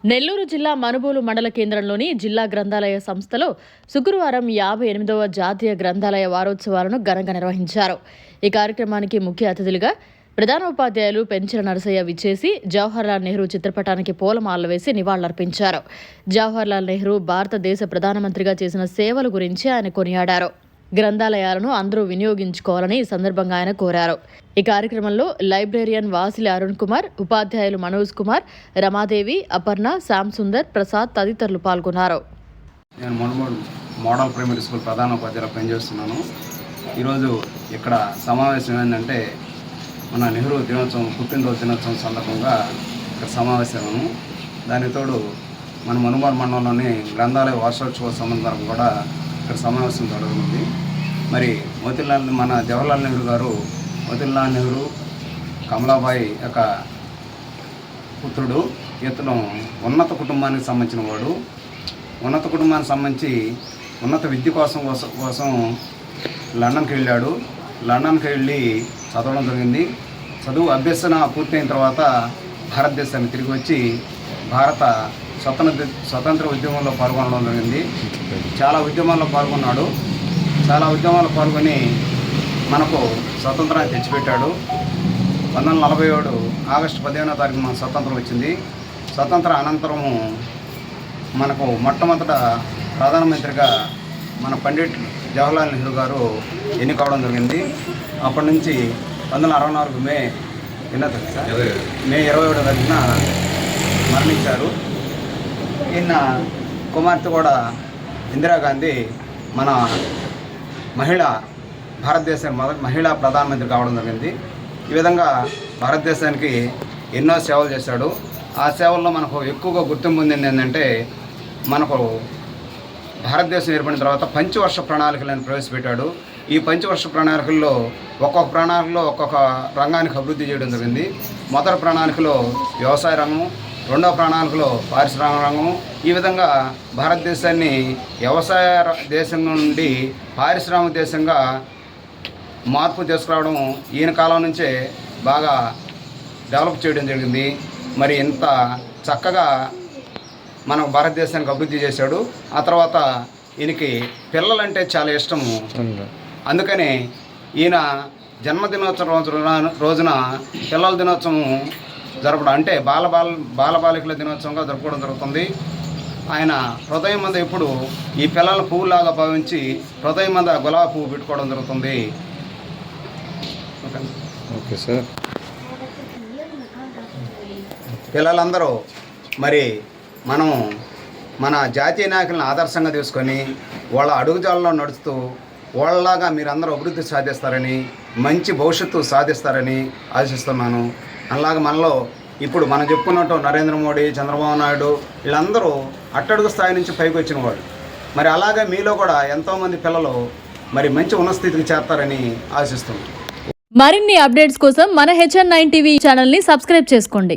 నెల్లూరు జిల్లా మనుబోలు మండల కేంద్రంలోని జిల్లా గ్రంథాలయ సంస్థలో శుక్రవారం 58వ జాతీయ గ్రంథాలయ వారోత్సవాలను ఘనంగా నిర్వహించారు. ఈ కార్యక్రమానికి ముఖ్య అతిథులుగా ప్రధానోపాధ్యాయులు పెంచెల నరసయ్య విచ్చేసి జవహర్లాల్ నెహ్రూ చిత్రపటానికి పూలమాలలు వేసి నివాళులర్పించారు. జవహర్లాల్ నెహ్రూ భారతదేశ ప్రధానమంత్రిగా చేసిన సేవల గురించి ఆయన కొనియాడారు. గ్రంథాలయాలను అందరూ వినియోగించుకోవాలని ఈ సందర్భంగా ఆయన కోరారు. ఈ కార్యక్రమంలో లైబ్రేరియన్ వాసిలి అరుణ్ కుమార్, ఉపాధ్యాయులు మనోజ్ కుమార్, రమాదేవి, అపర్ణ, శ్యామ్ సుందర్, ప్రసాద్ తదితరులు పాల్గొన్నారు. నేను మోడల్ ప్రైమరీ స్కూల్ ప్రధానోపాధ్యాయులు పనిచేస్తున్నాను. ఈరోజు ఇక్కడ సమావేశం ఏంటంటే మన నెహ్రూ దినోత్సవం, పుట్టినరోజు దినోత్సవం సందర్భంగా ఇక్కడ సమావేశము. దానికి తోడు మన మనుబోలు మండలంలోని గ్రంథాలయ వార్షికోత్సవ సందర్భంగా కూడా ఇక్కడ సమావేశం జరుగుతుంది. మరి మన జవహర్లాల్ నెహ్రూ గారు మోతీలాల్ నెహ్రూ కమలాబాయి యొక్క పుత్రుడు. ఇతను ఉన్నత కుటుంబానికి సంబంధించిన వాడు. ఉన్నత కుటుంబానికి సంబంధించి ఉన్నత విద్య కోసం లండన్కి వెళ్ళాడు. లండన్కి వెళ్ళి చదవడం జరిగింది. చదువు అభ్యసన పూర్తయిన తర్వాత భారతదేశానికి తిరిగి వచ్చి భారత స్వతంత్ర ఉద్యమంలో పాల్గొనడం జరిగింది. చాలా ఉద్యమాల్లో పాల్గొన్నాడు. చాలా ఉద్యమాల్లో పాల్గొని మనకు స్వతంత్రాన్ని తెచ్చిపెట్టాడు. 1947 ఆగస్టు 15వ తారీఖు మనకు స్వతంత్రం వచ్చింది. స్వతంత్ర అనంతరము మనకు మొట్టమొదట ప్రధానమంత్రిగా మన పండిట్ జవహర్లాల్ నెహ్రూ గారు ఎన్నికవడం జరిగింది. అప్పటి నుంచి 1964 మే 27వ తారీఖున మరణించారు. ఈయన కుమార్తె కూడా ఇందిరాగాంధీ మన భారతదేశానికి మొదటి మహిళా ప్రధానమంత్రి కావడం జరిగింది. ఈ విధంగా భారతదేశానికి ఎన్నో సేవలు చేశాడు. ఆ సేవల్లో మనకు ఎక్కువగా గుర్తింపు పొందింది ఏంటంటే, మనకు భారతదేశం ఏర్పడిన తర్వాత పంచవర్ష ప్రణాళికలను ప్రవేశపెట్టాడు. ఈ పంచవర్ష ప్రణాళికల్లో ఒక్కొక్క ప్రణాళికలో ఒక్కొక్క రంగానికి అభివృద్ధి చేయడం జరిగింది. మొదటి ప్రణాళికలో వ్యవసాయ రంగం, రెండవ ప్రణాళికలో పారిశ్రామిక రంగం. ఈ విధంగా భారతదేశాన్ని వ్యవసాయ దేశం నుండి పారిశ్రామిక దేశంగా మార్పు తీసుకురావడం ఈయన కాలం నుంచే బాగా డెవలప్ చేయడం జరిగింది. మరి ఇంత చక్కగా మన భారతదేశానికి అభివృద్ధి చేశాడు. ఆ తర్వాత ఈయనకి పిల్లలంటే చాలా ఇష్టము. అందుకని ఈయన జన్మదినోత్సవం రోజున పిల్లల దినోత్సవం జరపడం అంటే బాలబాలికల దినోత్సవంగా జరుపుకోవడం జరుగుతుంది. ఆయన హృదయం మీద ఎప్పుడు ఈ పిల్లల పువ్వులాగా భావించి హృదయం మీద గులాబీ పువ్వు పెట్టుకోవడం జరుగుతుంది. Okay sir. పిల్లలందరూ మరి మనం మన జాతీయ నాయకులను ఆదర్శంగా తీసుకొని వాళ్ళ అడుగుజాలలో నడుస్తూ వాళ్ళలాగా మీరందరూ అభివృద్ధి సాధిస్తారని, మంచి భవిష్యత్తు సాధిస్తారని ఆశిస్తున్నాను. అలాగే మనలో ఇప్పుడు మనం చెప్పుకున్నట్టు నరేంద్ర మోడీ, చంద్రబాబు నాయుడు వీళ్ళందరూ అట్టడుగు స్థాయి నుంచి పైకి వచ్చిన వాళ్ళు. మరి అలాగే మీలో కూడా ఎంతోమంది పిల్లలు మరి మంచి ఉన్నత స్థితికి చేరతారని ఆశిస్తున్నాను. మరిన్ని అప్డేట్స్ కోసం మన HN9 టీవీ ఛానల్ని సబ్స్క్రైబ్ చేసుకోండి.